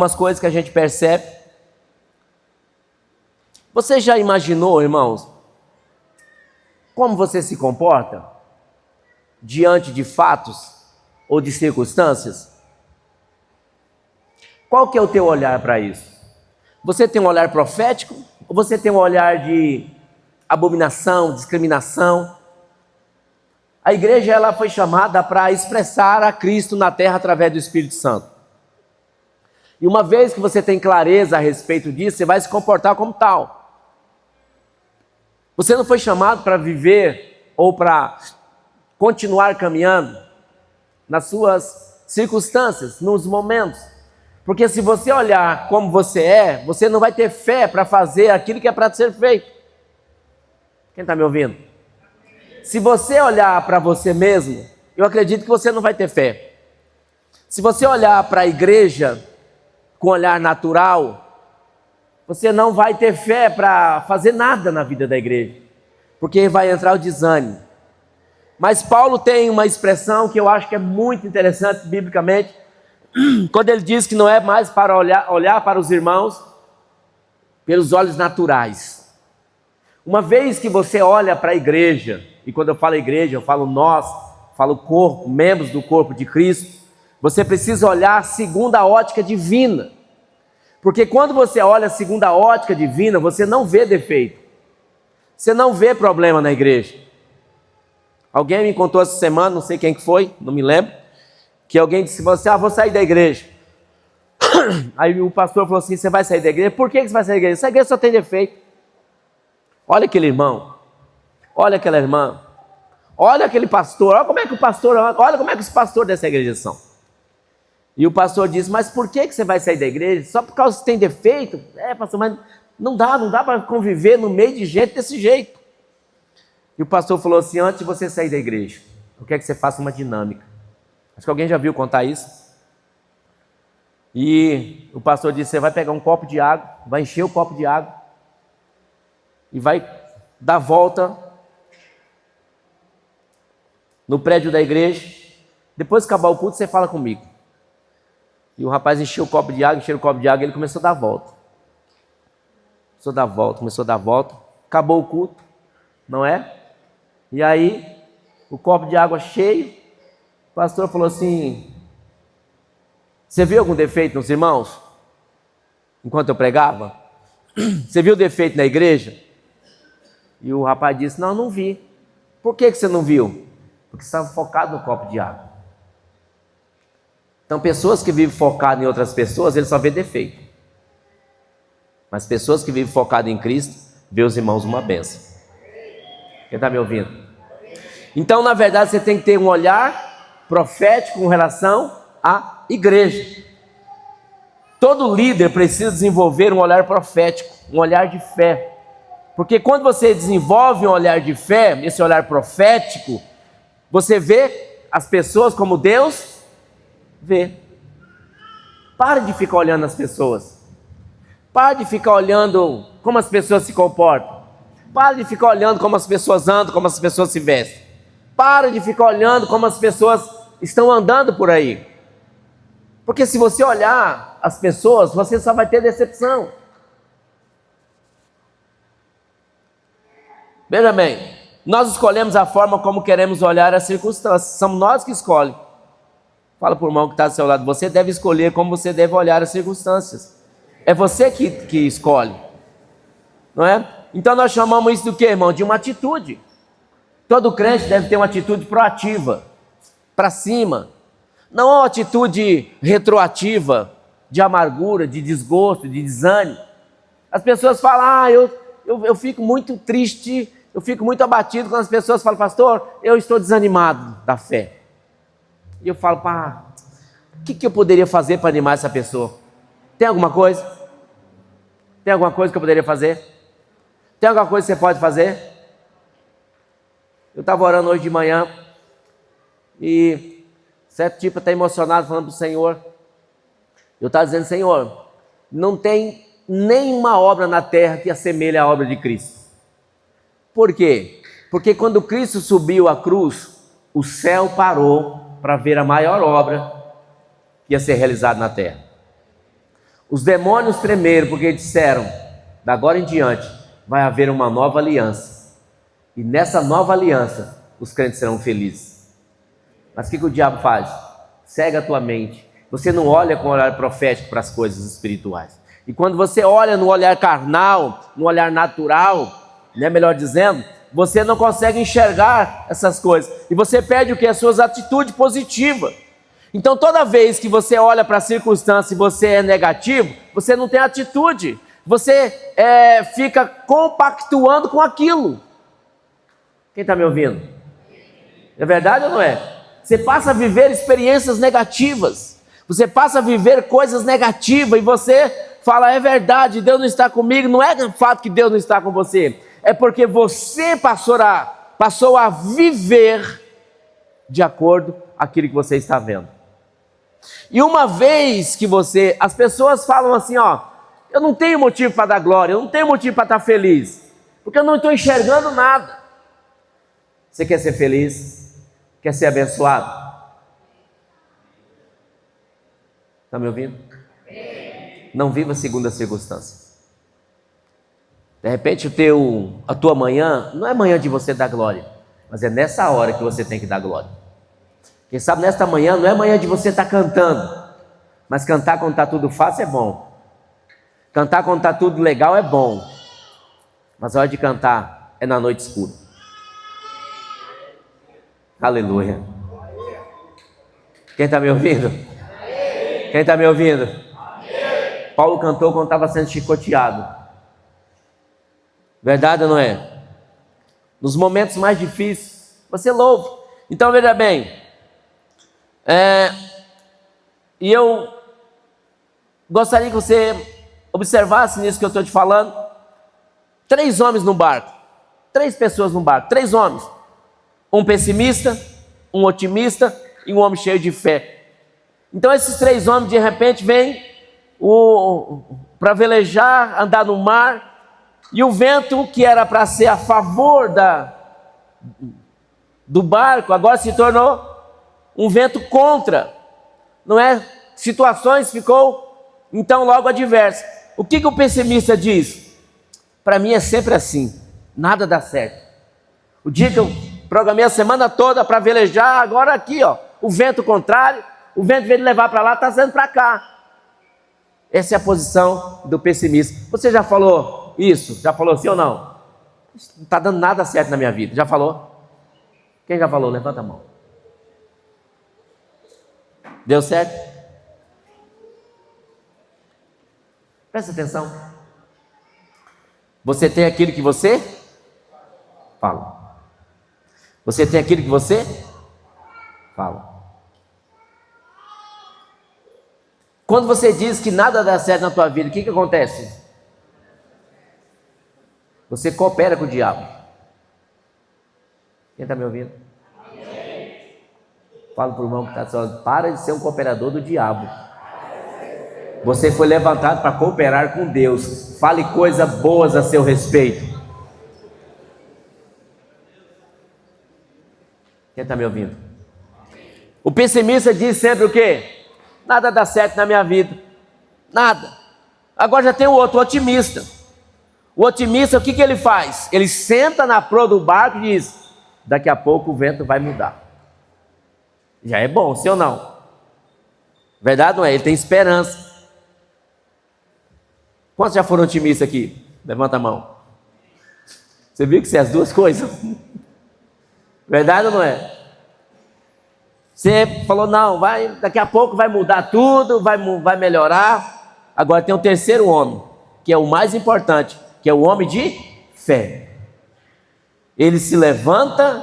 Umas coisas que a gente percebe. Você já imaginou, irmãos, como você se comporta diante de fatos ou de circunstâncias? Qual que é o teu olhar para isso? Você tem um olhar profético ou você tem um olhar de abominação, discriminação? A igreja ela foi chamada para expressar a Cristo na terra através do Espírito Santo. E uma vez que você tem clareza a respeito disso, você vai se comportar como tal. Você não foi chamado para viver ou para continuar caminhando nas suas circunstâncias, nos momentos. Porque se você olhar como você é, você não vai ter fé para fazer aquilo que é para ser feito. Quem está me ouvindo? Se você olhar para você mesmo, eu acredito que você não vai ter fé. Se você olhar para a igreja com olhar natural, você não vai ter fé para fazer nada na vida da igreja, porque vai entrar o desânimo. Mas Paulo tem uma expressão que eu acho que é muito interessante biblicamente, quando ele diz que não é mais para olhar para os irmãos pelos olhos naturais. Uma vez que você olha para a igreja, e quando eu falo igreja, eu falo nós, falo corpo, membros do corpo de Cristo, você precisa olhar segundo a ótica divina. Porque quando você olha segundo a ótica divina, você não vê defeito. Você não vê problema na igreja. Alguém me contou essa semana, não sei quem que foi, não me lembro, que alguém disse assim, vou sair da igreja. Aí o pastor falou assim, você vai sair da igreja? Por que você vai sair da igreja? Essa igreja só tem defeito. Olha aquele irmão, olha aquela irmã, olha aquele pastor, olha como é que o pastor, olha como é que os pastores dessa igreja são. E o pastor disse, mas por que você vai sair da igreja? Só por causa que tem defeito? Pastor, mas não dá para conviver no meio de gente desse jeito. E o pastor falou assim, antes de você sair da igreja, eu quero que você faça uma dinâmica. Acho que alguém já viu contar isso. E o pastor disse, você vai pegar um copo de água, vai encher o copo de água e vai dar volta no prédio da igreja. Depois que acabar o culto, você fala comigo. E o rapaz encheu o copo de água, e ele começou a dar volta. Começou a dar volta. Acabou o culto, não é? E aí, o copo de água cheio, o pastor falou assim, você viu algum defeito nos irmãos? Enquanto eu pregava? Você viu defeito na igreja? E o rapaz disse, não vi. Por que você não viu? Porque você estava focado no copo de água. Então, pessoas que vivem focadas em outras pessoas, eles só vê defeito. Mas pessoas que vivem focadas em Cristo, vê os irmãos uma bênção. Quem está me ouvindo? Então, na verdade, você tem que ter um olhar profético com relação à igreja. Todo líder precisa desenvolver um olhar profético, um olhar de fé. Porque quando você desenvolve um olhar de fé, esse olhar profético, você vê as pessoas como Deus vê. Pare de ficar olhando as pessoas. Pare de ficar olhando como as pessoas se comportam. Pare de ficar olhando como as pessoas andam, como as pessoas se vestem. Pare de ficar olhando como as pessoas estão andando por aí. Porque se você olhar as pessoas, você só vai ter decepção. Veja bem, nós escolhemos a forma como queremos olhar as circunstâncias. Somos nós que escolhemos. Fala para o irmão que está do seu lado, você deve escolher como você deve olhar as circunstâncias. É você que escolhe, não é? Então nós chamamos isso do que, irmão? De uma atitude. Todo crente deve ter uma atitude proativa, para cima. Não uma atitude retroativa, de amargura, de desgosto, de desânimo. As pessoas falam, eu fico muito triste, eu fico muito abatido quando as pessoas falam, pastor, eu estou desanimado da fé. E eu falo, o que eu poderia fazer para animar essa pessoa? Tem alguma coisa? Tem alguma coisa que eu poderia fazer? Tem alguma coisa que você pode fazer? Eu estava orando hoje de manhã e certo tipo está emocionado falando para o Senhor. Eu estava dizendo, Senhor, não tem nenhuma obra na terra que assemelhe à obra de Cristo. Por quê? Porque quando Cristo subiu à cruz, o céu parou para ver a maior obra que ia ser realizada na terra. Os demônios tremeram porque disseram: da agora em diante vai haver uma nova aliança, e nessa nova aliança os crentes serão felizes. Mas o que o diabo faz? Cega a tua mente. Você não olha com olhar profético para as coisas espirituais. E quando você olha no olhar carnal, no olhar natural, né, melhor dizendo, você não consegue enxergar essas coisas. E você perde o que? As suas atitudes positivas. Então toda vez que você olha para a circunstância e você é negativo, você não tem atitude. Você fica compactuando com aquilo. Quem está me ouvindo? É verdade ou não é? Você passa a viver experiências negativas. Você passa a viver coisas negativas e você fala: é verdade, Deus não está comigo. Não é o fato que Deus não está com você, é porque você passou a viver de acordo com aquilo que você está vendo. E uma vez que as pessoas falam assim: ó, eu não tenho motivo para dar glória, eu não tenho motivo para estar feliz, porque eu não estou enxergando nada. Você quer ser feliz? Quer ser abençoado? Está me ouvindo? Não viva segundo as circunstâncias. De repente a tua manhã não é manhã de você dar glória, mas é nessa hora que você tem que dar glória. Quem sabe nesta manhã não é manhã de você estar cantando, mas cantar quando está tudo fácil é bom. Cantar quando está tudo legal é bom, mas a hora de cantar é na noite escura. Aleluia. Quem está me ouvindo? Quem está me ouvindo? Paulo cantou quando estava sendo chicoteado. Verdade ou não é? Nos momentos mais difíceis, você louva. Então veja bem, e eu gostaria que você observasse nisso que eu estou te falando. 3 homens no barco, 3 pessoas no barco, 3 homens. Um pessimista, um otimista e um homem cheio de fé. Então esses 3 homens de repente vêm para velejar, andar no mar, e o vento que era para ser a favor do barco, agora se tornou um vento contra, não é? Situações ficou então logo adversa. O que o pessimista diz? Para mim é sempre assim, nada dá certo. O dia que eu programei a semana toda para velejar, agora aqui, ó, o vento contrário, o vento veio levar para lá, está saindo para cá. Essa é a posição do pessimista. Você já falou isso? Já falou sim ou não? Não está dando nada certo na minha vida. Já falou? Quem já falou? Levanta a mão. Deu certo? Presta atenção. Você tem aquilo que você fala. Você tem aquilo que você fala. Quando você diz que nada dá certo na tua vida, o que acontece? Você coopera com o diabo. Quem está me ouvindo? Fala para o irmão que está falando: para de ser um cooperador do diabo. Você foi levantado para cooperar com Deus. Fale coisas boas a seu respeito. Quem está me ouvindo? O pessimista diz sempre o quê? Nada dá certo na minha vida. Nada. Agora já tem o outro, o otimista. O otimista, o que ele faz? Ele senta na proa do barco e diz: daqui a pouco o vento vai mudar. Já é bom, sim ou não? Verdade não é? Ele tem esperança. Quantos já foram otimistas aqui? Levanta a mão. Você viu que você é as duas coisas? Verdade ou não é? Você falou: não, daqui a pouco vai mudar tudo, vai melhorar. Agora tem o terceiro homem, que é o mais importante, que é o homem de fé. Ele se levanta,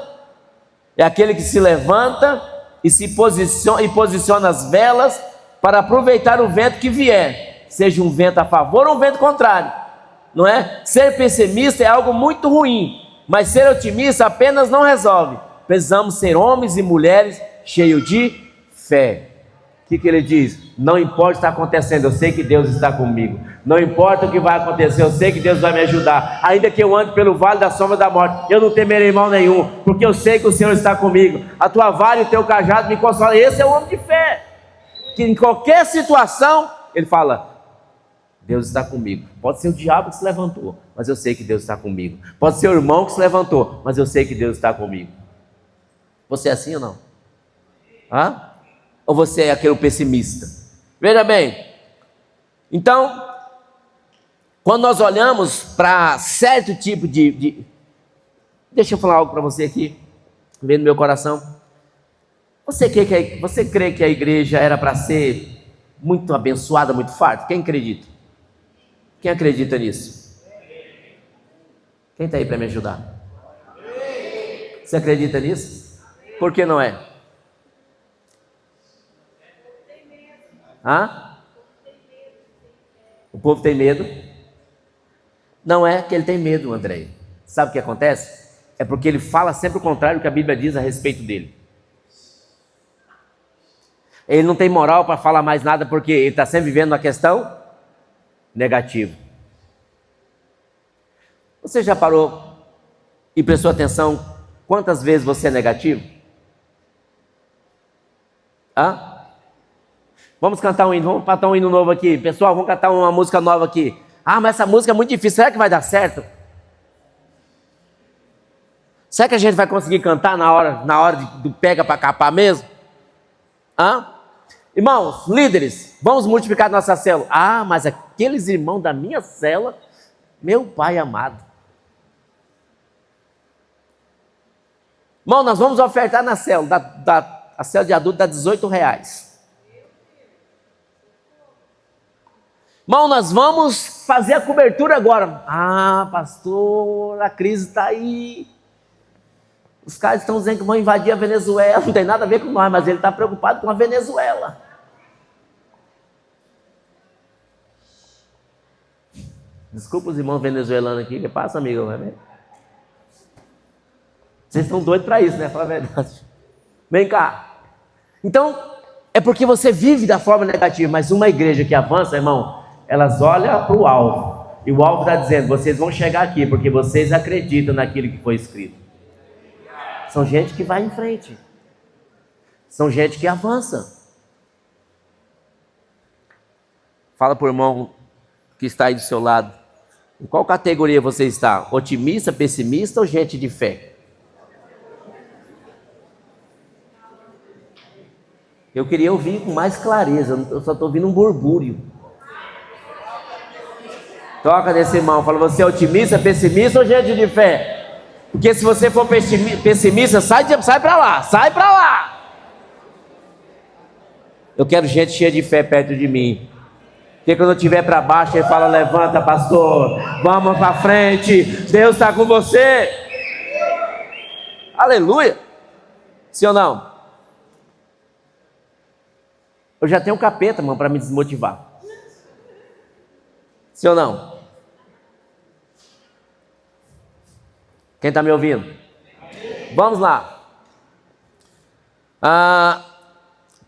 é aquele que se levanta e se posiciona as velas para aproveitar o vento que vier, seja um vento a favor ou um vento contrário, não é? Ser pessimista é algo muito ruim, mas ser otimista apenas não resolve. Precisamos ser homens e mulheres cheios de fé. O que ele diz? Não importa o que está acontecendo, eu sei que Deus está comigo. Não importa o que vai acontecer, eu sei que Deus vai me ajudar. Ainda que eu ande pelo vale da sombra da morte, eu não temerei mal nenhum, porque eu sei que o Senhor está comigo. A tua vara e o teu cajado me consolam. Esse é o homem de fé, que em qualquer situação, ele fala: Deus está comigo. Pode ser o diabo que se levantou, mas eu sei que Deus está comigo. Pode ser o irmão que se levantou, mas eu sei que Deus está comigo. Você é assim ou não? Hã? Ou você é aquele pessimista? Veja bem, então, quando nós olhamos para certo tipo de... Deixa eu falar algo para você aqui, vem no meu coração. Você crê que a igreja era para ser muito abençoada, muito farta? Quem acredita? Quem acredita nisso? Quem está aí para me ajudar? Você acredita nisso? Por que não é? Hã? O povo tem medo? Não é que ele tem medo, André. Sabe o que acontece? É porque ele fala sempre o contrário do que a Bíblia diz a respeito dele. Ele não tem moral para falar mais nada porque ele está sempre vivendo uma questão negativa. Você já parou e prestou atenção quantas vezes você é negativo? Hã? Vamos cantar um hino, vamos cantar um hino novo aqui. Pessoal, vamos cantar uma música nova aqui. Ah, mas essa música é muito difícil, será que vai dar certo? Será que a gente vai conseguir cantar na hora do pega para capar mesmo? Hã? Irmãos, líderes, vamos multiplicar nossa célula. Ah, mas aqueles irmãos da minha célula, meu pai amado. Irmão, nós vamos ofertar na célula, a célula de adulto dá R$18. Irmão, nós vamos fazer a cobertura agora. Ah, pastor, a crise está aí. Os caras estão dizendo que vão invadir a Venezuela. Não tem nada a ver com nós, mas ele está preocupado com a Venezuela. Desculpa os irmãos venezuelanos aqui. Que passa, amigo? Vocês estão doidos para isso, né? Fala a verdade. Vem cá. Então, é porque você vive da forma negativa. Mas uma igreja que avança, irmão, elas olham para o alvo. E o alvo está dizendo, vocês vão chegar aqui porque vocês acreditam naquilo que foi escrito. São gente que vai em frente. São gente que avança. Fala para o irmão que está aí do seu lado. Em qual categoria você está? Otimista, pessimista ou gente de fé? Eu queria ouvir com mais clareza. Eu só estou ouvindo um burbúrio. Toca nesse irmão. Fala, você é otimista, pessimista ou gente de fé? Porque se você for pessimista, sai para lá, sai para lá. Eu quero gente cheia de fé perto de mim. Porque quando eu estiver para baixo, ele fala, levanta pastor, vamos para frente, Deus está com você. Aleluia. Sim ou não? Eu já tenho um capeta, irmão, para me desmotivar. Sim ou não? Quem está me ouvindo? Vamos lá.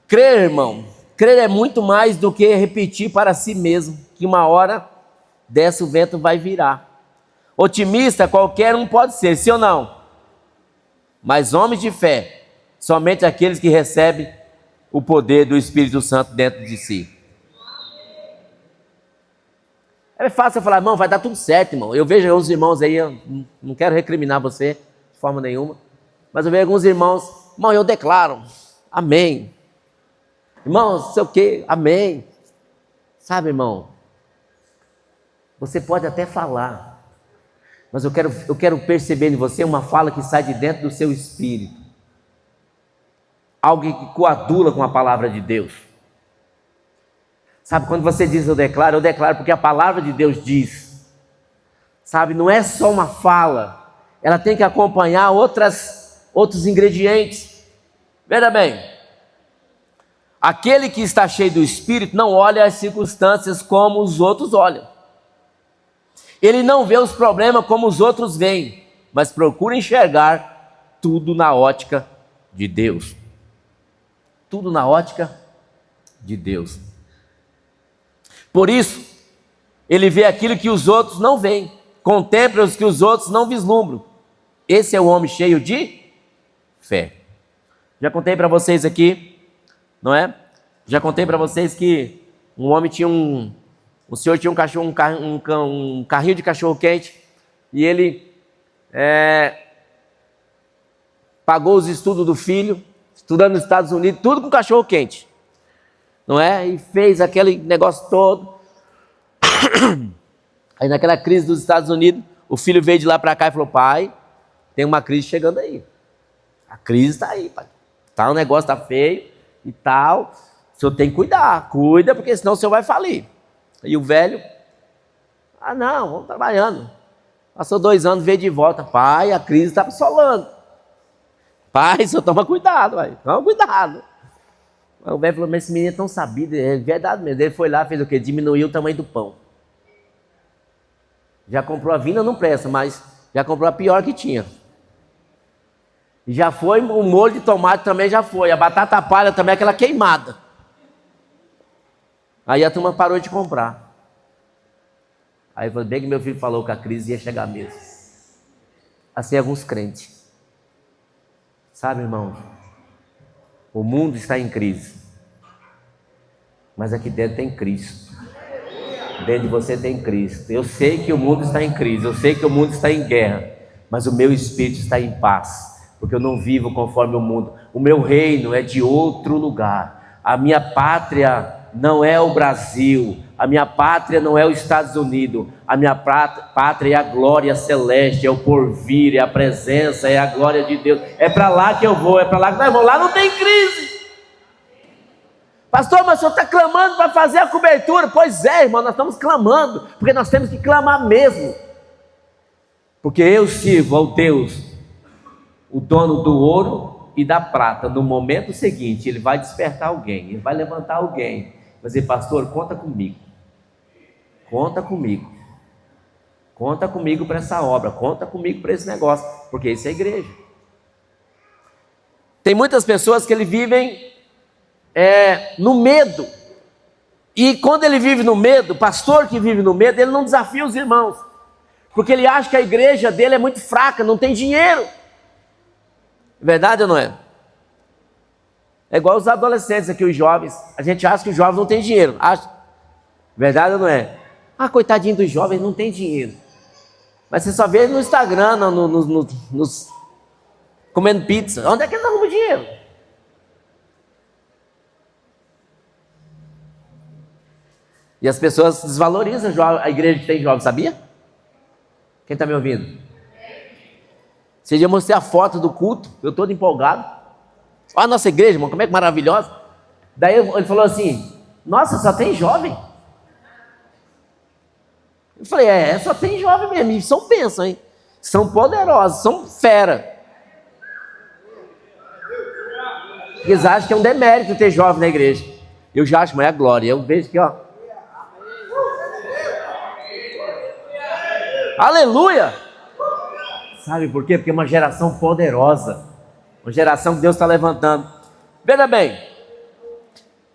Crer, irmão. Crer é muito mais do que repetir para si mesmo que uma hora dessa o vento vai virar. Otimista qualquer um pode ser, sim ou não? Mas homens de fé, somente aqueles que recebem o poder do Espírito Santo dentro de si. É fácil falar, irmão, vai dar tudo certo, irmão. Eu vejo alguns irmãos aí, eu não quero recriminar você de forma nenhuma, mas eu vejo alguns irmãos, irmão, eu declaro, amém. Irmão, não sei o que, amém. Sabe, irmão, você pode até falar, mas eu quero perceber em você uma fala que sai de dentro do seu espírito. Algo que coadula com a palavra de Deus. Sabe, quando você diz eu declaro porque a palavra de Deus diz. Sabe, não é só uma fala, ela tem que acompanhar outros ingredientes. Veja bem, aquele que está cheio do Espírito não olha as circunstâncias como os outros olham. Ele não vê os problemas como os outros veem, mas procura enxergar tudo na ótica de Deus. Tudo na ótica de Deus. Por isso, ele vê aquilo que os outros não veem, contempla os que os outros não vislumbram. Esse é o homem cheio de fé. Já contei para vocês aqui, não é? Já contei para vocês que um homem tinha um O senhor tinha um cachorro, um carrinho de cachorro-quente e ele pagou os estudos do filho, estudando nos Estados Unidos, tudo com cachorro-quente, não é? E fez aquele negócio todo. Aí naquela crise dos Estados Unidos, o filho veio de lá para cá e falou: pai, tem uma crise chegando aí. A crise está aí, pai. Tá, o negócio está feio e tal. O senhor tem que cuidar, cuida, porque senão o senhor vai falir. E o velho: ah não, vamos trabalhando. Passou 2 anos, veio de volta: pai, a crise está assolando. Pai, o senhor toma cuidado, pai. Toma cuidado. Aí o velho falou: mas esse menino é tão sabido, é verdade mesmo. Ele foi lá, fez o quê? Diminuiu o tamanho do pão. Já comprou a vinha, não presta, mas já comprou a pior que tinha. E já foi, o molho de tomate também já foi. A batata palha também, aquela queimada. Aí a turma parou de comprar. Aí foi bem que meu filho falou que a crise ia chegar mesmo. Assim alguns crentes. Sabe, irmão? O mundo está em crise. Mas aqui dentro tem Cristo. Dentro de você tem Cristo. Eu sei que o mundo está em crise. Eu sei que o mundo está em guerra. Mas o meu espírito está em paz. Porque eu não vivo conforme o mundo. O meu reino é de outro lugar. A minha pátria não é o Brasil. A minha pátria não é os Estados Unidos. A minha pátria é a glória celeste, é o porvir, é a presença, é a glória de Deus. É para lá que eu vou, é para lá que nós vamos. Lá não tem crise. Pastor, mas o senhor está clamando para fazer a cobertura. Pois é, irmão, nós estamos clamando, porque nós temos que clamar mesmo. Porque eu sirvo ao Deus, o dono do ouro e da prata. No momento seguinte, ele vai despertar alguém, ele vai levantar alguém, vai dizer: pastor, conta comigo, conta comigo, conta comigo para essa obra, conta comigo para esse negócio, porque isso é igreja. Tem muitas pessoas que vivem no medo, e quando ele vive no medo, pastor que vive no medo, ele não desafia os irmãos, porque ele acha que a igreja dele é muito fraca, não tem dinheiro. Verdade ou não é? É igual os adolescentes aqui, os jovens. A gente acha que os jovens não têm dinheiro. Acha? Verdade ou não é? Ah, coitadinho dos jovens, não tem dinheiro. Mas você só vê no Instagram, nos comendo pizza. Onde é que eles arrumam dinheiro? E as pessoas desvalorizam a igreja que tem jovens, sabia? Quem está me ouvindo? Você já mostrei a foto do culto, eu todo empolgado. Olha a nossa igreja, irmão, como é que maravilhosa. Daí ele falou assim: nossa, só tem jovem. Eu falei: só tem jovem mesmo. E são bênçãos, hein? São poderosos, são fera. Eles acham que é um demérito ter jovem na igreja. Eu já acho, mas é a glória. Eu vejo aqui, ó. Aleluia! Sabe por quê? Porque é uma geração poderosa. Uma geração que Deus está levantando. Veja bem.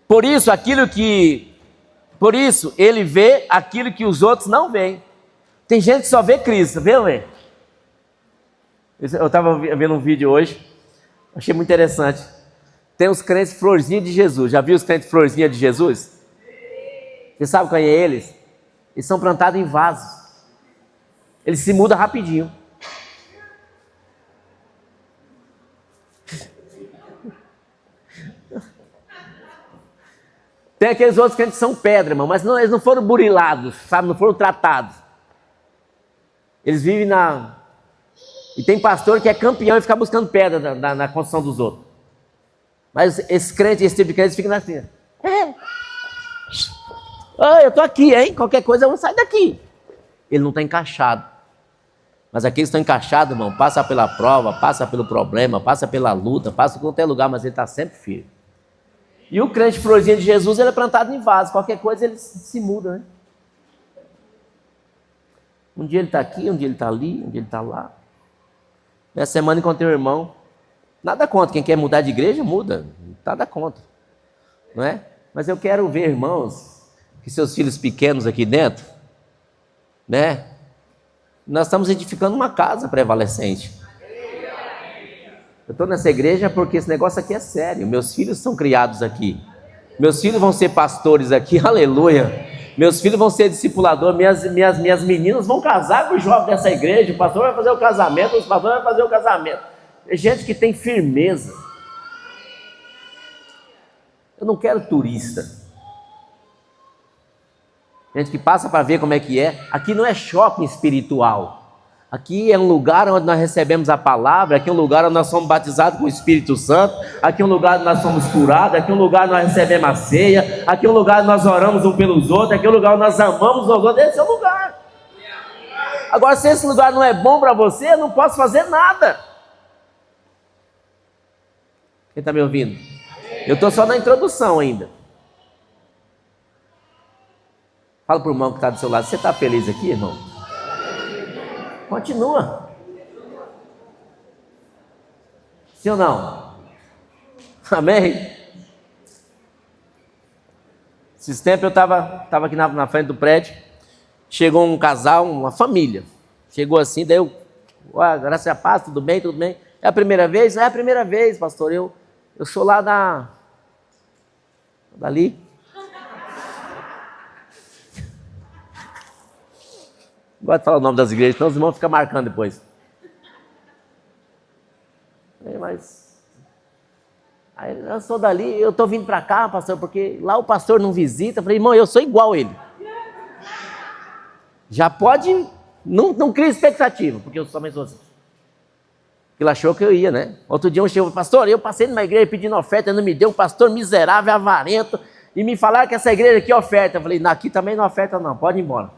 Por isso ele vê aquilo que os outros não veem. Tem gente que só vê Cristo, viu, velho? Eu estava vendo um vídeo hoje. Achei muito interessante. Tem os crentes florzinha de Jesus. Já viu os crentes florzinha de Jesus? Você sabe qual é eles? Eles são plantados em vasos. Eles se mudam rapidinho. Tem aqueles outros crentes que são pedra, irmão, mas não, eles não foram burilados, sabe? Não foram tratados. Eles vivem E tem pastor que é campeão e fica buscando pedra na construção dos outros. Mas esse tipo de crente fica assim. Eu estou aqui, hein? Qualquer coisa eu vou sair daqui. Ele não está encaixado. Mas aqueles que estão encaixados, irmão, passa pela prova, passa pelo problema, passa pela luta, passa por qualquer lugar, mas ele está sempre firme. E o crente florzinha de Jesus, ele é plantado em vaso. Qualquer coisa ele se muda, né? Um dia ele está aqui, um dia ele está ali, um dia ele está lá. Nessa semana encontrei um irmão. Nada contra, quem quer mudar de igreja, muda. Nada contra. Não é? Mas eu quero ver, irmãos, que seus filhos pequenos aqui dentro, né? Nós estamos edificando uma casa prevalecente. Eu estou nessa igreja porque esse negócio aqui é sério. Meus filhos são criados aqui. Meus filhos vão ser pastores aqui, aleluia. Meus filhos vão ser discipuladores, minhas meninas vão casar com os jovens dessa igreja, o pastor vai fazer o casamento, os pastores vão fazer o casamento. É gente que tem firmeza. Eu não quero turista. Gente que passa para ver como é que é. Aqui não é shopping espiritual. Aqui é um lugar onde nós recebemos a palavra, aqui é um lugar onde nós somos batizados com o Espírito Santo, aqui é um lugar onde nós somos curados, aqui é um lugar onde nós recebemos a ceia, aqui é um lugar onde nós oramos uns pelos outros, aqui é um lugar onde nós amamos os outros. Esse é o lugar. Agora, se esse lugar não é bom para você, eu não posso fazer nada. Quem está me ouvindo? Eu estou só na introdução ainda. Fala para o irmão que está do seu lado, você está feliz aqui, irmão? Continua. Sim ou não? Amém? Esses tempos eu estava aqui na frente do prédio, chegou um casal, uma família. Chegou assim, daí eu, graças a paz, tudo bem, tudo bem. É a primeira vez? Não é a primeira vez, pastor, eu sou lá dali. Não gosto de falar o nome das igrejas, senão os irmãos ficam marcando depois. Aí eu sou dali, eu estou vindo para cá, pastor, porque lá o pastor não visita. Eu falei, irmão, eu sou igual a ele. Já pode, não cria expectativa, porque eu também sou assim. Ele achou que eu ia, né? Outro dia um chegou, pastor, eu passei numa igreja pedindo oferta, não me deu, um pastor miserável, avarento, e me falaram que essa igreja aqui é oferta. Eu falei, aqui também não é oferta não, pode ir embora.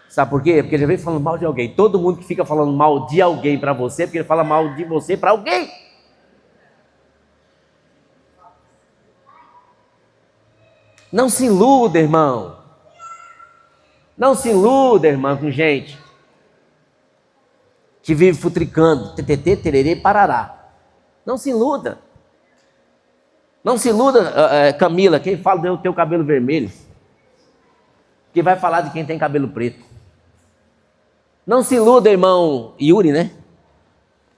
Sabe por quê? Porque ele já veio falando mal de alguém. Todo mundo que fica falando mal de alguém para você, porque ele fala mal de você para alguém. Não se iluda, irmão. Não se iluda, irmão, com gente que vive futricando, TTT, tererê, parará. Não se iluda. Não se iluda, Camila, quem fala do teu cabelo vermelho, que vai falar de quem tem cabelo preto. Não se iluda, irmão Yuri, né?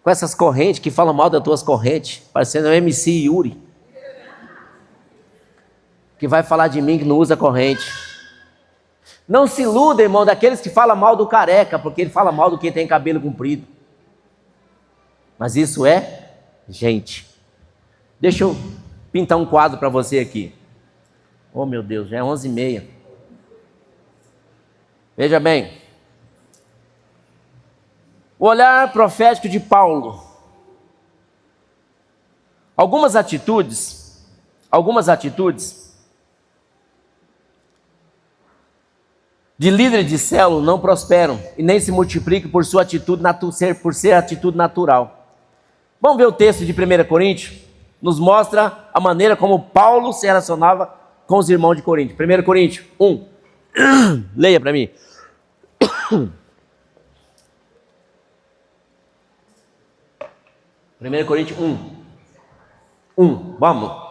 Com essas correntes que falam mal das tuas correntes, parecendo o MC Yuri, que vai falar de mim que não usa corrente. Não se iluda, irmão, daqueles que falam mal do careca, porque ele fala mal do que tem cabelo comprido. Mas isso é gente. Deixa eu pintar um quadro para você aqui. Oh, meu Deus, já é 11h30. Veja bem. O olhar profético de Paulo. Algumas atitudes de líder de célula não prosperam e nem se multiplicam por sua atitude por ser atitude natural. Vamos ver o texto de 1 Coríntios? Nos mostra a maneira como Paulo se relacionava com os irmãos de Corinto. 1 Coríntios 1. Leia para mim. 1 Coríntios 1. Vamos.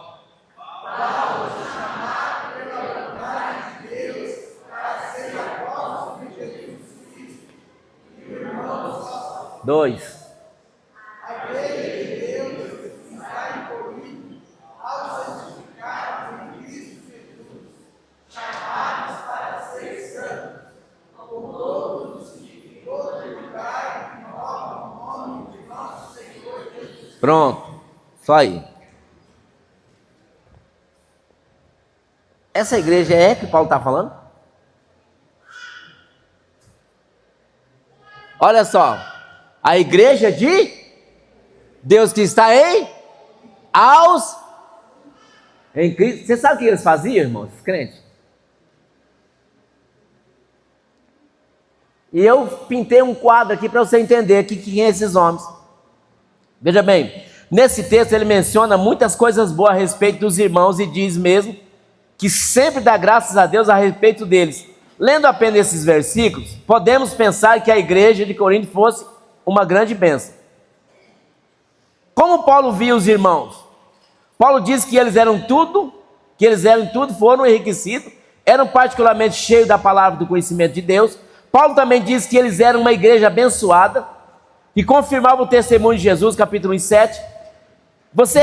Dois. Pronto, só aí. Essa igreja é que Paulo está falando? Olha só, a igreja de Deus que está em Cristo. Você sabe o que eles faziam, irmãos, crentes? E eu pintei um quadro aqui para você entender quem é esses homens. Veja bem, nesse texto ele menciona muitas coisas boas a respeito dos irmãos e diz mesmo que sempre dá graças a Deus a respeito deles. Lendo apenas esses versículos, podemos pensar que a igreja de Corinto fosse uma grande bênção. Como Paulo via os irmãos? Paulo diz que eles eram tudo, foram enriquecidos, eram particularmente cheios da palavra do conhecimento de Deus. Paulo também diz que eles eram uma igreja abençoada, e confirmava o testemunho de Jesus, capítulo 1:7. Você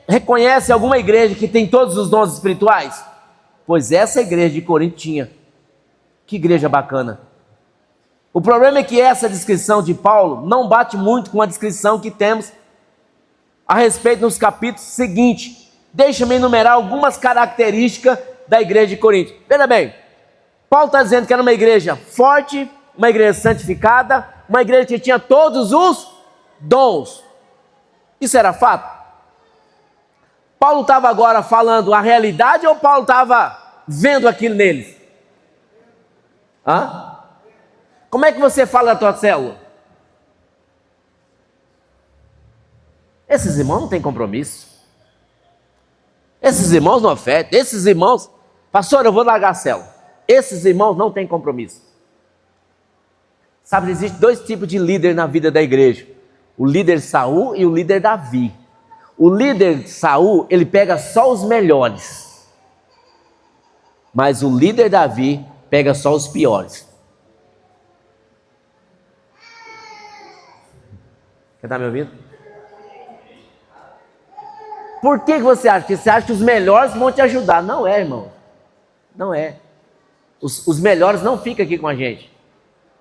reconhece alguma igreja que tem todos os dons espirituais? Pois essa igreja de Corinto tinha. Que igreja bacana. O problema é que essa descrição de Paulo não bate muito com a descrição que temos a respeito nos capítulos seguintes. Deixa-me enumerar algumas características da igreja de Corinto. Veja bem, Paulo está dizendo que era uma igreja forte, uma igreja santificada, uma igreja que tinha todos os dons. Isso era fato? Paulo estava agora falando a realidade ou Paulo estava vendo aquilo neles? Hã? Como é que você fala da tua célula? Esses irmãos não têm compromisso. Esses irmãos não ofertam. Esses irmãos, pastor, eu vou largar a célula. Esses irmãos não têm compromisso. Sabe, existem dois tipos de líder na vida da igreja: o líder Saul e o líder Davi. O líder Saul, ele pega só os melhores, mas o líder Davi pega só os piores. Você está me ouvindo? Por que você acha? Porque você acha que os melhores vão te ajudar? Não é, irmão. Não é. Os melhores não ficam aqui com a gente.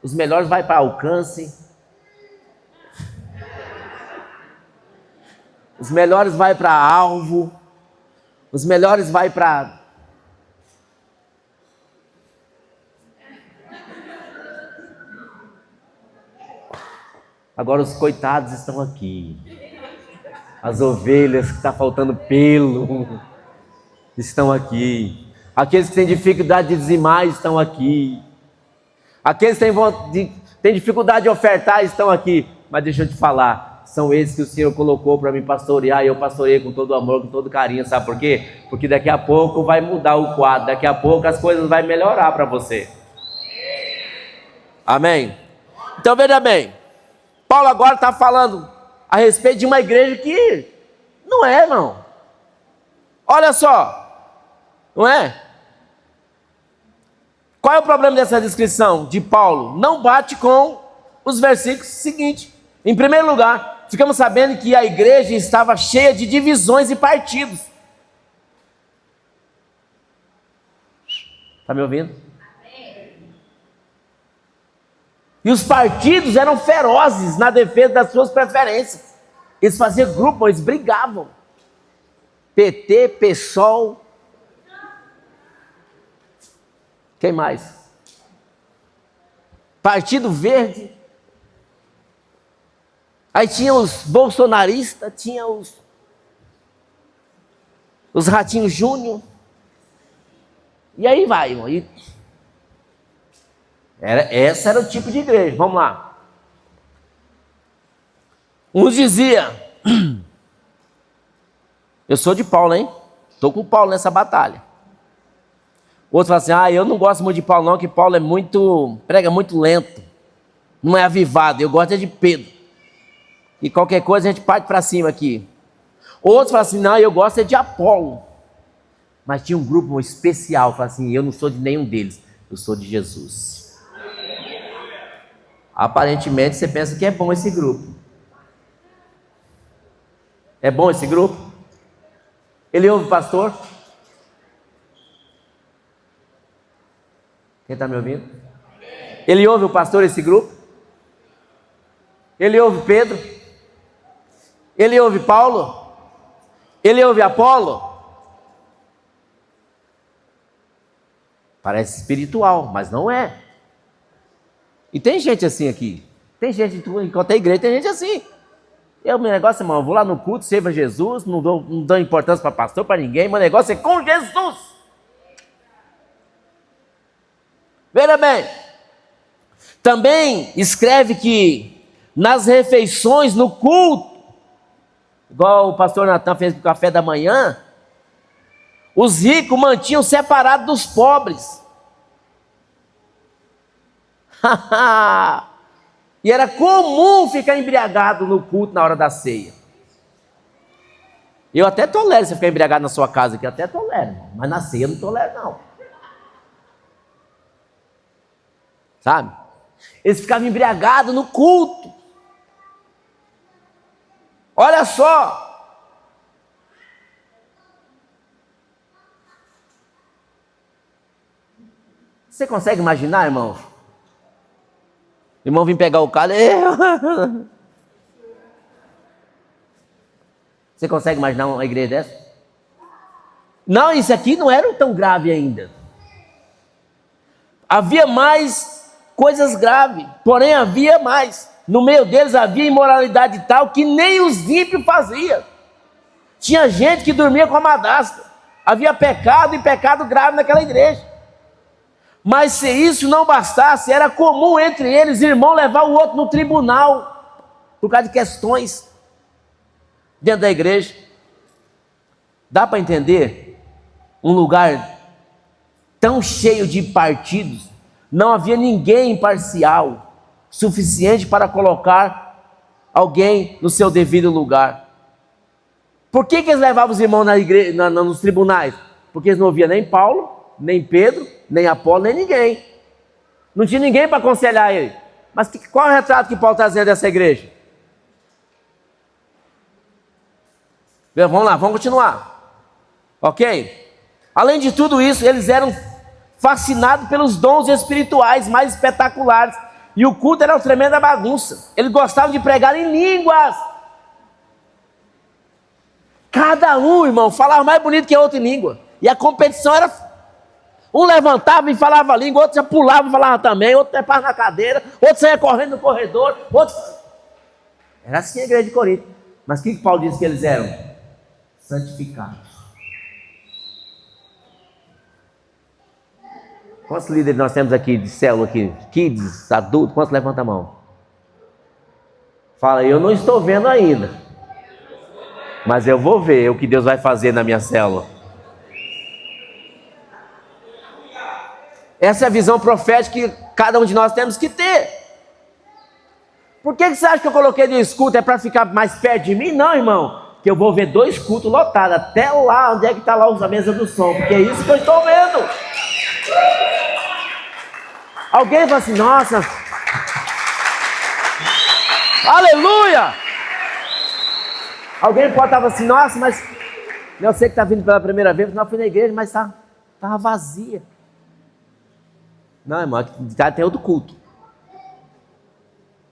Os melhores vão para alcance. Os melhores vão para alvo. Os melhores vão para... Agora os coitados estão aqui. As ovelhas que está faltando pelo estão aqui. Aqueles que têm dificuldade de dizimar estão aqui. Aqueles que têm dificuldade de ofertar estão aqui. Mas deixa eu te falar, são esses que o Senhor colocou para mim pastorear, e eu pastorei com todo amor, com todo carinho. Sabe por quê? Porque daqui a pouco vai mudar o quadro, daqui a pouco as coisas vão melhorar para você. Amém? Então veja bem, Paulo agora está falando a respeito de uma igreja que não é, irmão. Olha só, não é? Qual é o problema dessa descrição de Paulo? Não bate com os versículos seguintes. Em primeiro lugar, ficamos sabendo que a igreja estava cheia de divisões e partidos. Está me ouvindo? E os partidos eram ferozes na defesa das suas preferências. Eles faziam grupo, eles brigavam. PT, PSOL. Quem mais? Partido Verde. Aí tinha os bolsonaristas, tinha os Ratinho Júnior. E aí vai, irmão. Esse era o tipo de igreja. Vamos lá. Uns diziam: eu sou de Paulo, hein? Estou com Paulo nessa batalha. Outros falam assim: eu não gosto muito de Paulo não, que Paulo prega muito lento, não é avivado, eu gosto de Pedro. E qualquer coisa a gente parte para cima aqui. Outros falam assim: não, eu gosto de Apolo. Mas tinha um grupo especial, fala assim: eu não sou de nenhum deles, eu sou de Jesus. Aparentemente você pensa que é bom esse grupo. É bom esse grupo? Ele ouve o pastor? Quem está me ouvindo? Ele ouve o pastor, esse grupo? Ele ouve Pedro? Ele ouve Paulo? Ele ouve Apolo? Parece espiritual, mas não é. E tem gente assim aqui. Tem gente em qualquer igreja, tem gente assim. Meu negócio, irmão, eu vou lá no culto, sirva Jesus, não dou importância para pastor, para ninguém. Meu negócio é com Jesus. Veja bem, também escreve que nas refeições, no culto, igual o pastor Natan fez com o café da manhã, os ricos mantinham separado dos pobres. E era comum ficar embriagado no culto na hora da ceia. Eu até tolero você ficar embriagado na sua casa aqui, até tolero, mas na ceia eu não tolero não. Sabe? Eles ficavam embriagados no culto. Olha só. Você consegue imaginar, irmão? O irmão vem pegar o cálice. Você consegue imaginar uma igreja dessa? Não, isso aqui não era tão grave ainda. Havia mais coisas graves, porém havia mais. No meio deles havia imoralidade tal que nem os ímpios faziam. Tinha gente que dormia com a madrasta. Havia pecado e pecado grave naquela igreja. Mas se isso não bastasse, era comum entre eles, irmão, levar o outro no tribunal, por causa de questões dentro da igreja. Dá para entender? Um lugar tão cheio de partidos, não havia ninguém imparcial, suficiente para colocar alguém no seu devido lugar. Por que eles levavam os irmãos na igreja, nos tribunais? Porque eles não ouviam nem Paulo, nem Pedro, nem Apolo, nem ninguém. Não tinha ninguém para aconselhar ele. Mas qual é o retrato que Paulo está dizendo dessa igreja? Vamos lá, vamos continuar. Ok? Além de tudo isso, eles eram fascinados pelos dons espirituais mais espetaculares. E o culto era uma tremenda bagunça. Eles gostavam de pregar em línguas. Cada um, irmão, falava mais bonito que a outra em língua. E a competição era... Um levantava e falava a língua, outro já pulava e falava também, outro trepava na cadeira, outro saía correndo no corredor, outro... Era assim a igreja de Corinto. Mas o que Paulo disse que eles eram? Santificados. Quantos líderes nós temos aqui de célula aqui? Kids, adultos, quantos levanta a mão? Fala, eu não estou vendo ainda. Mas eu vou ver o que Deus vai fazer na minha célula. Essa é a visão profética que cada um de nós temos que ter. Por que você acha que eu coloquei de escuta? É para ficar mais perto de mim? Não, irmão. Que eu vou ver 2 cultos lotados. Até lá, onde é que está lá a mesa do som. Porque é isso que eu estou vendo. Alguém fala assim, nossa. Aleluia! Alguém pode estar assim, nossa, mas... Eu sei que está vindo pela primeira vez, não fui na igreja, mas estava vazia. Não, irmão, tem outro culto.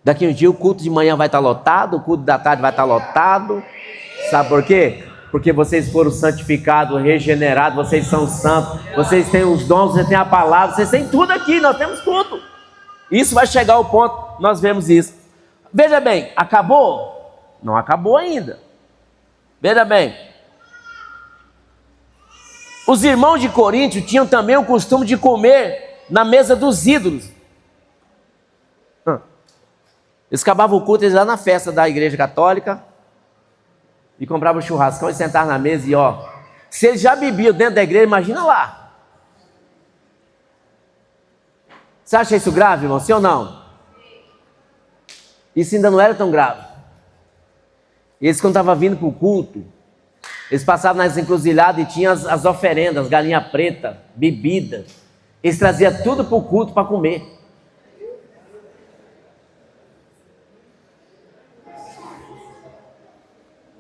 Daqui um dia o culto de manhã vai estar lotado, o culto da tarde vai estar lotado. Sabe por quê? Porque vocês foram santificados, regenerados, vocês são santos, vocês têm os dons, vocês têm a palavra, vocês têm tudo aqui, nós temos tudo. Isso vai chegar ao ponto, nós vemos isso. Veja bem, acabou? Não acabou ainda. Veja bem. Os irmãos de Corinto tinham também o costume de comer na mesa dos ídolos. Eles acabavam o culto, eles lá na festa da igreja católica e compravam churrascão e sentavam na mesa e ó, se eles já bebiam dentro da igreja, imagina lá. Você acha isso grave, irmão? Sim ou não? Isso ainda não era tão grave. Eles quando estavam vindo para o culto, eles passavam nas encruzilhadas e tinham as oferendas, galinha preta, bebida. Eles traziam tudo para o culto para comer.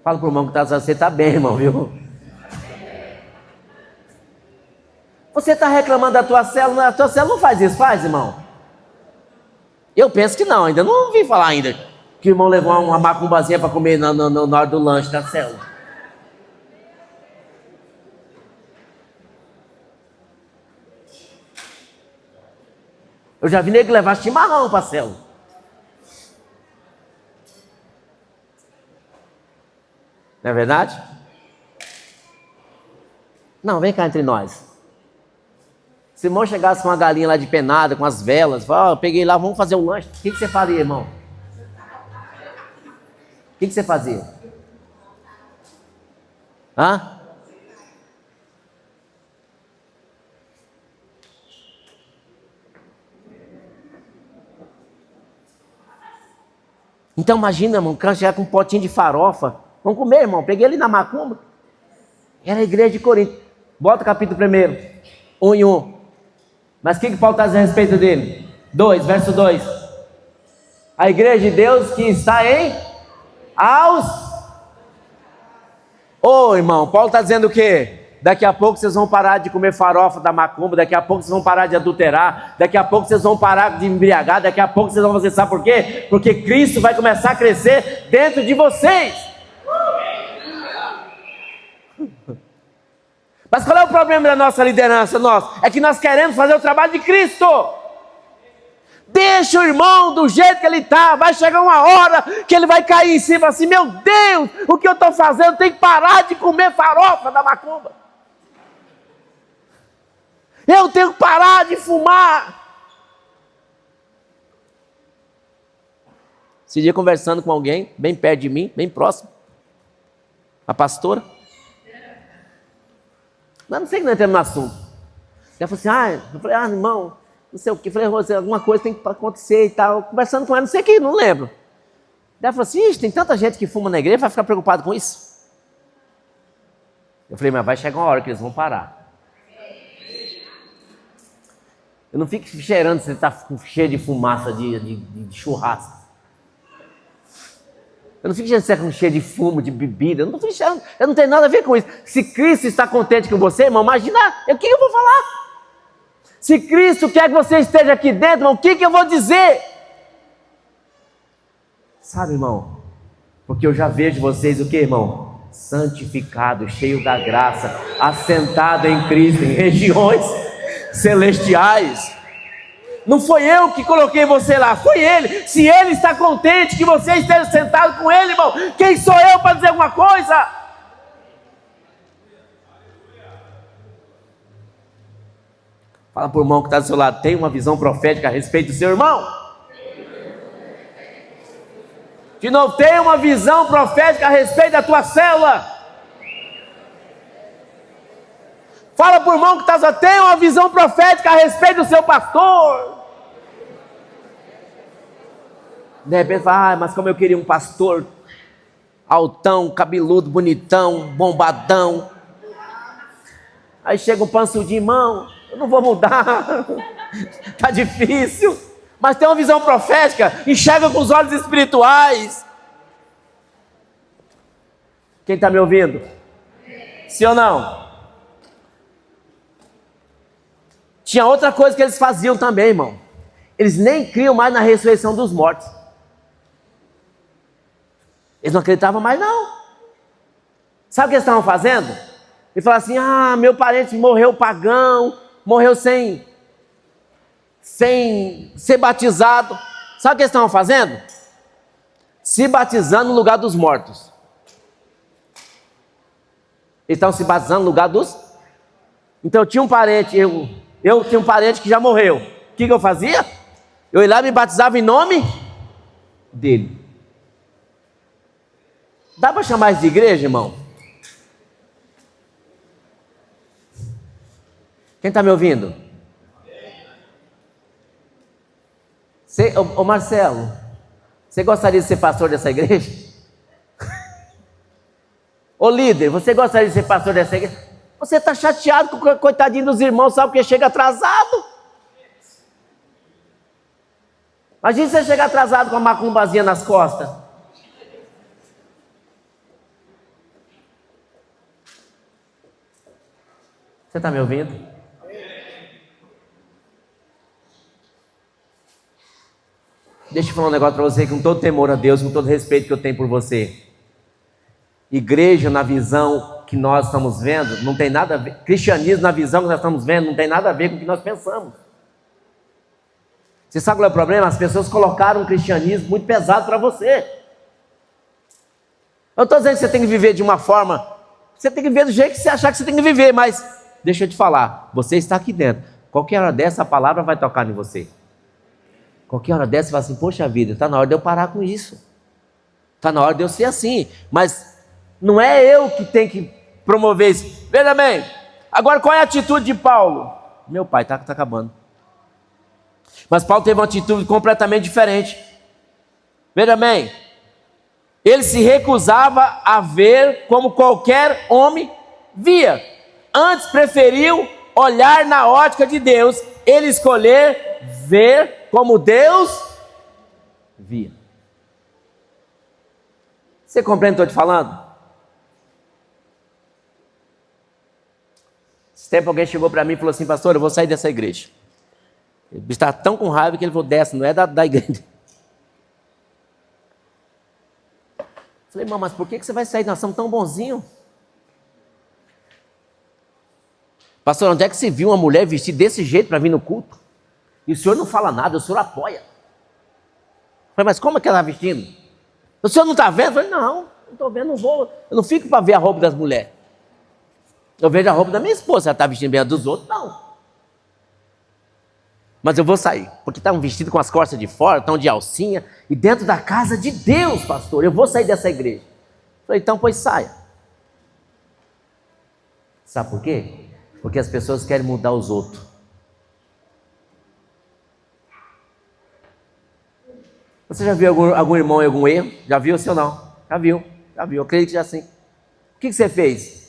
Fala para o irmão que está dizendo, você está bem, irmão, viu? Você está reclamando da tua célula, a tua célula não faz isso, faz, irmão? Eu penso que não, ainda não ouvi falar ainda que o irmão levou uma macumbazinha para comer na hora do lanche da célula. Eu já vi nego levar chimarrão para a célula. Não é verdade? Não, vem cá entre nós. Se o irmão chegasse com uma galinha lá de penada, com as velas, fala, eu peguei lá, vamos fazer um lanche. O que você faria, irmão? O que você fazia? Hã? Então imagina, irmão, chegar com um potinho de farofa. Vamos comer, irmão. Peguei ali na macumba. Era a igreja de Corinto. Bota o capítulo 1. 1 e 1. Mas o que Paulo está dizendo a respeito dele? 2, verso 2. A igreja de Deus que está em aos... Ô, irmão, Paulo está dizendo o quê? Daqui a pouco vocês vão parar de comer farofa da macumba, daqui a pouco vocês vão parar de adulterar, daqui a pouco vocês vão parar de embriagar, daqui a pouco vocês vão fazer, sabe por quê? Porque Cristo vai começar a crescer dentro de vocês. Mas qual é o problema da nossa liderança? É que nós queremos fazer o trabalho de Cristo. Deixa o irmão do jeito que ele está. Vai chegar uma hora que ele vai cair em cima assim: meu Deus, o que eu estou fazendo? Tem que parar de comer farofa da macumba. Eu tenho que parar de fumar. Esse dia conversando com alguém, bem perto de mim, bem próximo, a pastora. Mas não sei que não entramos no assunto. Ela falou assim: eu falei, irmão, não sei o que. Eu falei, Rosê, alguma coisa tem que acontecer e tal. Conversando com ela, não sei o que, não lembro. Ela falou assim: tem tanta gente que fuma na igreja, vai ficar preocupado com isso? Eu falei, mas vai chegar uma hora que eles vão parar. Eu não fico cheirando se você está cheio de fumaça de churrasco. Eu não fico cheio de fumo, de bebida. Eu não tenho nada a ver com isso. Se Cristo está contente com você, irmão, imagina, o que eu vou falar? Se Cristo quer que você esteja aqui dentro, irmão, o que eu vou dizer? Sabe, irmão, porque eu já vejo vocês o que, irmão? Santificado, cheio da graça, assentado em Cristo, em regiões celestiais. Não foi eu que coloquei você lá, foi Ele. Se Ele está contente que você esteja sentado com Ele, irmão, quem sou eu para dizer alguma coisa? Fala para o irmão que está do seu lado: tem uma visão profética a respeito do seu irmão? De novo, tem uma visão profética a respeito da tua célula? Fala para o irmão que está do seu lado: tem uma visão profética a respeito do seu pastor? De repente fala: mas como eu queria um pastor altão, cabeludo, bonitão, bombadão. Aí chega um pançudinho: irmão, eu não vou mudar, tá difícil. Mas tem uma visão profética, enxerga com os olhos espirituais. Quem está me ouvindo? Sim ou não? Tinha outra coisa que eles faziam também, irmão. Eles nem criam mais na ressurreição dos mortos. Eles não acreditavam mais, não. Sabe o que eles estavam fazendo? Eles falavam assim: meu parente morreu pagão, morreu sem ser batizado. Sabe o que eles estavam fazendo? Se batizando no lugar dos mortos. Eles estavam se batizando no lugar dos... Então eu tinha um parente, eu tinha um parente que já morreu. O que eu fazia? Eu ia lá e me batizava em nome dele. Dá para chamar isso de igreja, irmão? Quem está me ouvindo? Ô Marcelo, você gostaria de ser pastor dessa igreja? Ô líder, você gostaria de ser pastor dessa igreja? Você está chateado com o coitadinho dos irmãos, sabe, porque chega atrasado? Imagina você chegar atrasado com a macumbazinha nas costas. Você está me ouvindo? Deixa eu falar um negócio para você, com todo temor a Deus, com todo respeito que eu tenho por você. Igreja na visão que nós estamos vendo, não tem nada a ver. Cristianismo na visão que nós estamos vendo, não tem nada a ver com o que nós pensamos. Você sabe qual é o problema? As pessoas colocaram um cristianismo muito pesado para você. Eu não estou dizendo que você tem que viver de uma forma, você tem que viver do jeito que você achar que você tem que viver, mas deixa eu te falar, você está aqui dentro. Qualquer hora dessa a palavra vai tocar em você. Qualquer hora dessa você fala assim: poxa vida, está na hora de eu parar com isso. Está na hora de eu ser assim. Mas não é eu que tenho que promover isso. Veja bem, agora qual é a atitude de Paulo? Meu pai, está acabando. Mas Paulo teve uma atitude completamente diferente. Veja bem, ele se recusava a ver como qualquer homem via. Antes preferiu olhar na ótica de Deus. Ele escolher ver como Deus via. Você compreende o que eu estou te falando? tempo alguém chegou para mim e falou assim: pastor, eu vou sair dessa igreja. Ele estava tão com raiva que ele falou: desce, não é da igreja. Falei: irmão, mas por que você vai sair? Nós somos tão bonzinhos. Pastor, onde é que você viu uma mulher vestir desse jeito para vir no culto? E o senhor não fala nada, o senhor apoia. Falei: mas como é que ela está vestindo? O senhor não está vendo? Eu falei: não estou vendo, não vou. Eu não fico para ver a roupa das mulheres. Eu vejo a roupa da minha esposa, ela está vestindo bem a dos outros, não. Mas eu vou sair, porque estão vestidos com as costas de fora, estão de alcinha, e dentro da casa de Deus, pastor, eu vou sair dessa igreja. Falei: então, pois saia. Sabe por quê? Porque as pessoas querem mudar os outros. Você já viu algum irmão em algum erro? Já viu, sim ou não? Já viu, eu acredito que já sim. O que você fez?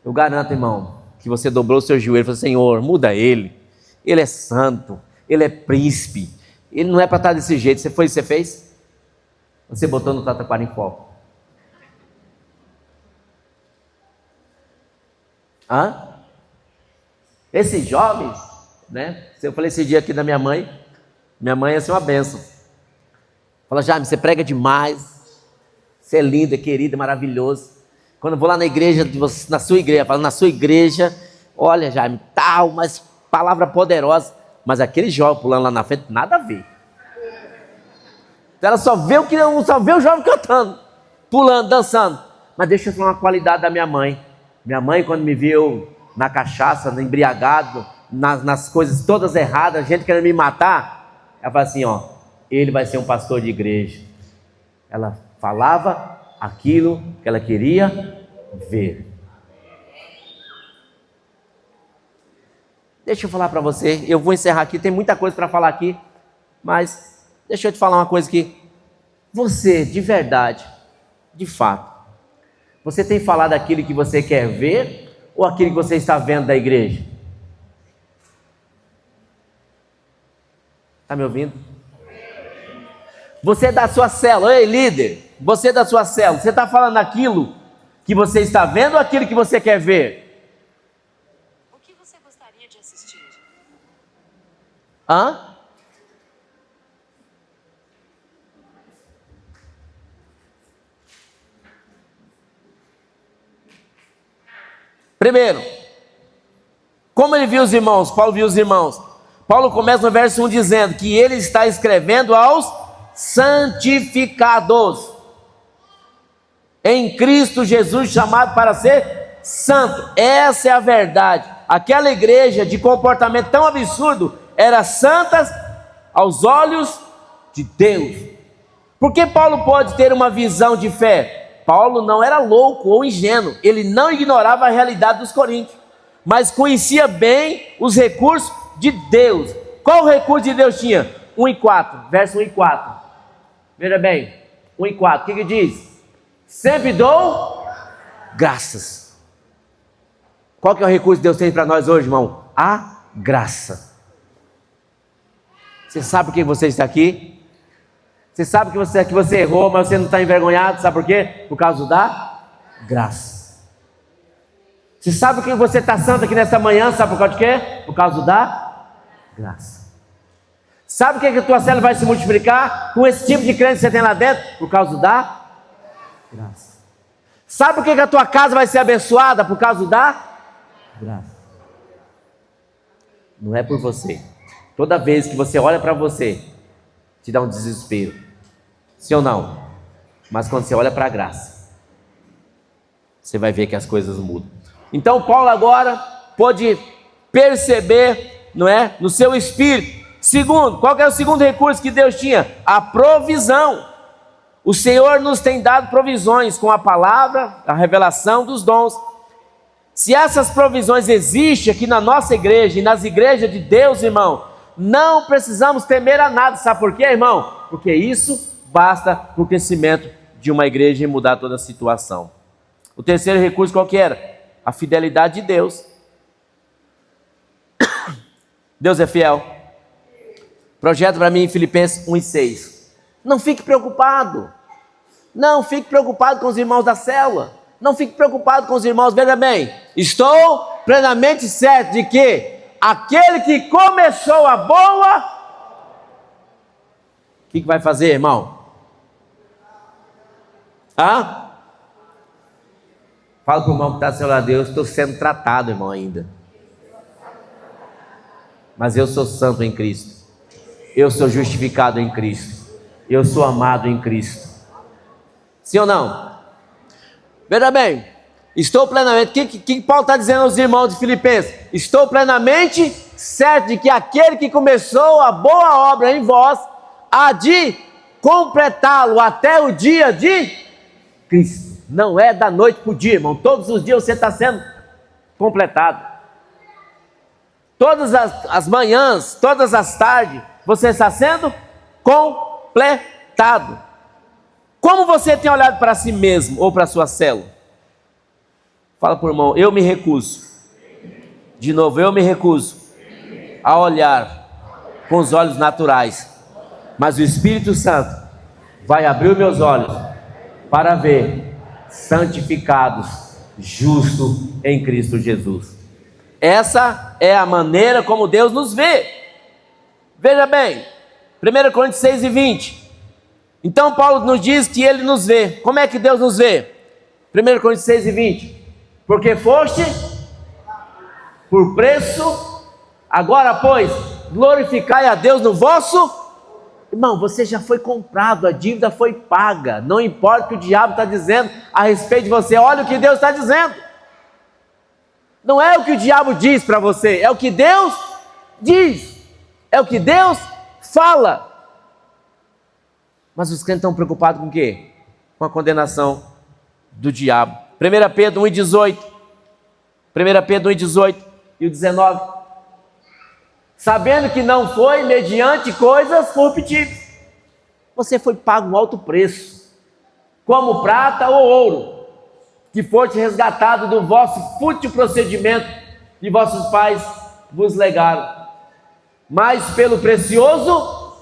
Eu garanto, irmão, que você dobrou o seu joelho e falou: Senhor, muda ele. Ele é santo, ele é príncipe, ele não é para estar desse jeito. Você foi isso que você fez? Você botou no tataquara em foco. Esses jovens, né? Eu falei esse dia aqui da minha mãe ia ser uma bênção. Fala: Jaime, você prega demais, você é lindo, é querido, é maravilhoso. Quando eu vou lá na igreja, na sua igreja, falo: na sua igreja, olha, Jaime, tal, mas palavra poderosa. Mas aquele jovem pulando lá na frente, nada a ver. Ela só vê o jovem cantando, pulando, dançando. Mas deixa eu falar uma qualidade da minha mãe. Minha mãe, quando me viu na cachaça, no embriagado, nas coisas todas erradas, gente querendo me matar, ela fala assim: ó, ele vai ser um pastor de igreja. Ela falava aquilo que ela queria ver. Deixa eu falar para você, eu vou encerrar aqui, tem muita coisa para falar aqui, mas deixa eu te falar uma coisa aqui. Você, de verdade, de fato, você tem falado aquilo que você quer ver ou aquilo que você está vendo da igreja? Está me ouvindo? Você da sua célula, ei líder, você da sua célula, você está falando aquilo que você está vendo ou aquilo que você quer ver? O que você gostaria de assistir? Primeiro, como ele viu os irmãos? Paulo viu os irmãos. Paulo começa no verso 1 dizendo que ele está escrevendo aos santificados em Cristo Jesus, chamado para ser santo. Essa é a verdade. Aquela igreja de comportamento tão absurdo era santa aos olhos de Deus. Por que Paulo pode ter uma visão de fé? Paulo não era louco ou ingênuo, ele não ignorava a realidade dos coríntios, mas conhecia bem os recursos de Deus. Qual o recurso de Deus tinha? 1 e 4, verso 1 e 4. Veja bem, 1 e 4, o que diz? Sempre dou graças. Qual que é o recurso que Deus tem para nós hoje, irmão? A graça. Você sabe por que você está aqui? Você sabe que você errou, mas você não está envergonhado, sabe por quê? Por causa da graça. Você sabe que você está santo aqui nessa manhã, sabe por causa de quê? Por causa da graça. Sabe o que a tua célula vai se multiplicar com esse tipo de crente que você tem lá dentro? Por causa da graça. Sabe por que a tua casa vai ser abençoada? Por causa da graça. Não é por você. Toda vez que você olha para você, te dá um desespero. Sim ou não? Mas quando você olha para a graça, você vai ver que as coisas mudam. Então Paulo agora pôde perceber, não é, no seu espírito. Segundo, qual que é o segundo recurso que Deus tinha? A provisão. O Senhor nos tem dado provisões com a palavra, a revelação dos dons. Se essas provisões existem aqui na nossa igreja e nas igrejas de Deus, irmão, não precisamos temer a nada. Sabe por quê, irmão? Porque isso basta para o crescimento de uma igreja e mudar toda a situação. O terceiro recurso qual que era? A fidelidade de Deus. Deus é fiel. Projeto para mim em Filipenses 1:6. Não fique preocupado. Não fique preocupado com os irmãos da célula. Não fique preocupado com os irmãos, veja bem, estou plenamente certo de que aquele que começou a boa, o que vai fazer, irmão? Fala para o irmão que está ao seu lado, eu estou sendo tratado, irmão, ainda. Mas eu sou santo em Cristo. Eu sou justificado em Cristo. Eu sou amado em Cristo. Sim ou não? Veja bem, estou plenamente, o que Paulo está dizendo aos irmãos de Filipenses? Estou plenamente certo de que aquele que começou a boa obra em vós, há de completá-lo até o dia de Cristo. Não é da noite para o dia, irmão. Todos os dias você está sendo completado. Todas as manhãs, todas as tardes, você está sendo completado. Como você tem olhado para si mesmo ou para a sua célula? Fala para o irmão, eu me recuso. De novo, eu me recuso a olhar com os olhos naturais. Mas o Espírito Santo vai abrir os meus olhos para ver santificados, justos em Cristo Jesus. Essa é a maneira como Deus nos vê. Veja bem, 1 Coríntios 6:20. Então Paulo nos diz que Ele nos vê. Como é que Deus nos vê? 1 Coríntios 6:20. Porque foste por preço, agora pois, glorificai a Deus no vosso... Irmão, você já foi comprado, a dívida foi paga. Não importa o que o diabo está dizendo a respeito de você, olha o que Deus está dizendo. Não é o que o diabo diz para você, é o que Deus diz, é o que Deus fala. Mas os crentes estão preocupados com o quê? Com a condenação do diabo. 1 Pedro 1:18. 1 Pedro 1:18 e o 19. Sabendo que não foi mediante coisas corruptíveis. Você foi pago um alto preço, como prata ou ouro, que foste resgatado do vosso fútil procedimento que vossos pais vos legaram, mas pelo precioso,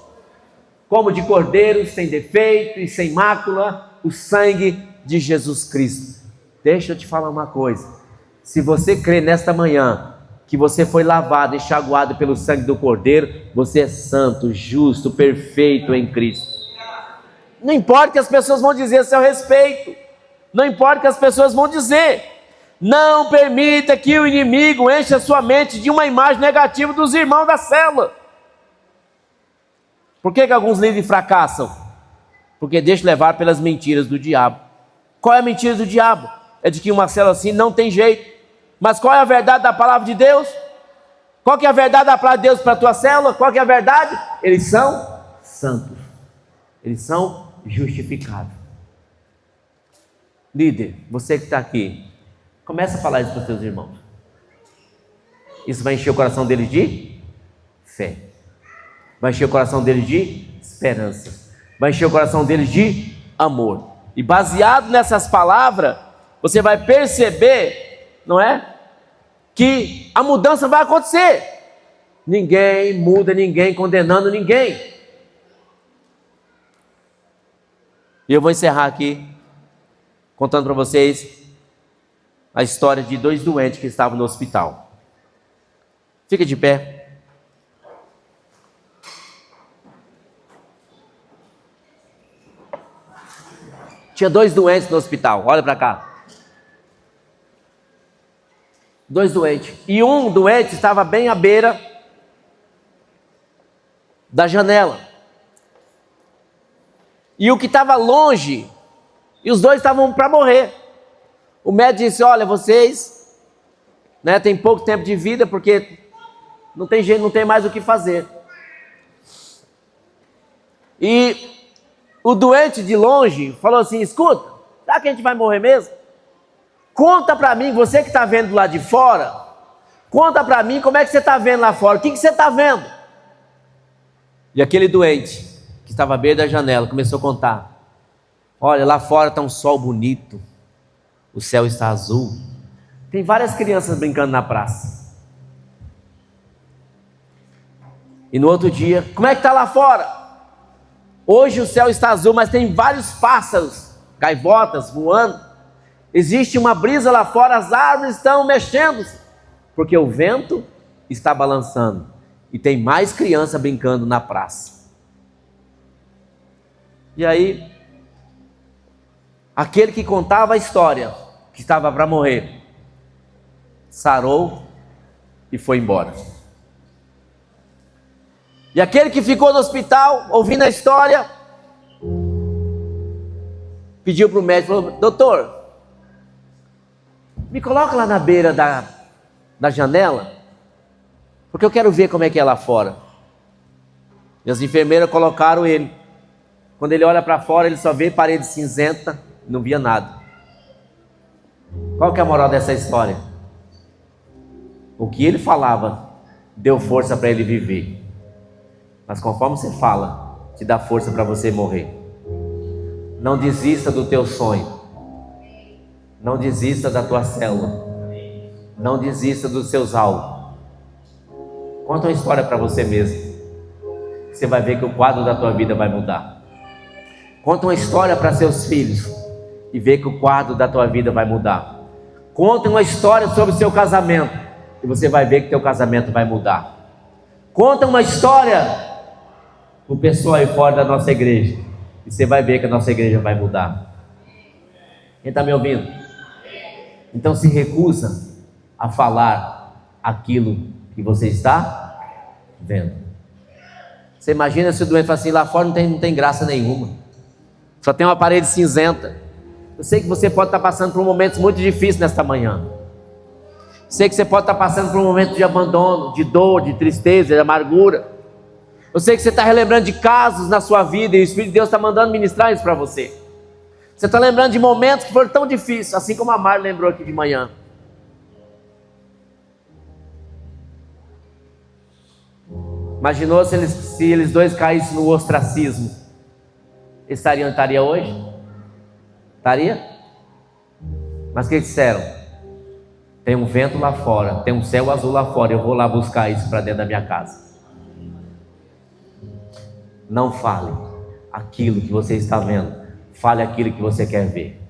como de cordeiro, sem defeito e sem mácula, o sangue de Jesus Cristo. Deixa eu te falar uma coisa, se você crê nesta manhã, que você foi lavado e enxaguado pelo sangue do cordeiro, você é santo, justo, perfeito em Cristo. Não importa o que as pessoas vão dizer a seu respeito, não importa o que as pessoas vão dizer, não permita que o inimigo encha a sua mente de uma imagem negativa dos irmãos da célula. Por que alguns líderes fracassam? Porque deixam levar pelas mentiras do diabo. Qual é a mentira do diabo? É de que uma célula assim não tem jeito. Mas qual é a verdade da palavra de Deus? Qual que é a verdade da palavra de Deus para a tua célula? Qual que é a verdade? Eles são santos. Eles são justificados. Líder, você que está aqui, começa a falar isso para os teus irmãos. Isso vai encher o coração deles de fé. Vai encher o coração deles de esperança. Vai encher o coração deles de amor. E baseado nessas palavras, você vai perceber, não é? Que a mudança vai acontecer. Ninguém muda ninguém, condenando ninguém. E eu vou encerrar aqui, contando para vocês a história de 2 doentes que estavam no hospital. Fica de pé. Tinha 2 doentes no hospital, olha para cá. 2 doentes. E um doente estava bem à beira da janela. E o que estava longe, e os 2 estavam para morrer. O médico disse, olha, vocês têm pouco tempo de vida, porque não tem jeito, não tem mais o que fazer. E o doente de longe falou assim, escuta, será que a gente vai morrer mesmo? Conta para mim, você que está vendo lá de fora, conta para mim como é que você está vendo lá fora, o que você está vendo? E aquele doente, que estava à beira da janela, começou a contar, olha, lá fora está um sol bonito, o céu está azul, tem várias crianças brincando na praça. E no outro dia, como é que está lá fora? Hoje o céu está azul, mas tem vários pássaros, gaivotas voando. Existe uma brisa lá fora, as árvores estão mexendo-se, porque o vento está balançando. E tem mais criança brincando na praça. E aí, aquele que contava a história, que estava para morrer, sarou e foi embora. E aquele que ficou no hospital, ouvindo a história, pediu para o médico, falou: doutor, me coloca lá na beira da janela, porque eu quero ver como é que é lá fora. E as enfermeiras colocaram ele. Quando ele olha para fora, ele só vê parede cinzenta, não via nada. Qual que é a moral dessa história? O que ele falava deu força para ele viver. Mas conforme você fala, te dá força para você morrer. Não desista do teu sonho. Não desista da tua célula. Não desista dos seus alvos. Conta uma história para você mesmo. Você vai ver que o quadro da tua vida vai mudar. Conta uma história para seus filhos e vê que o quadro da tua vida vai mudar. Conta uma história sobre o seu casamento e você vai ver que teu casamento vai mudar. Conta uma história para o pessoal aí fora da nossa igreja e você vai ver que a nossa igreja vai mudar. Quem está me ouvindo? Então se recusa a falar aquilo que você está vendo. Você imagina se o doente fala assim: lá fora não tem graça nenhuma, só tem uma parede cinzenta. Eu sei que você pode estar passando por momentos muito difíceis nesta manhã. Sei que você pode estar passando por um momento de abandono, de dor, de tristeza, de amargura. Eu sei que você está relembrando de casos na sua vida e o Espírito de Deus está mandando ministrar isso para você. Você está lembrando de momentos que foram tão difíceis, assim como a Mar lembrou aqui de manhã. Imaginou se eles dois caíssem no ostracismo? Estaria hoje? Estaria? Mas o que disseram? Tem um vento lá fora, tem um céu azul lá fora, eu vou lá buscar isso para dentro da minha casa. Não fale aquilo que você está vendo, fale aquilo que você quer ver.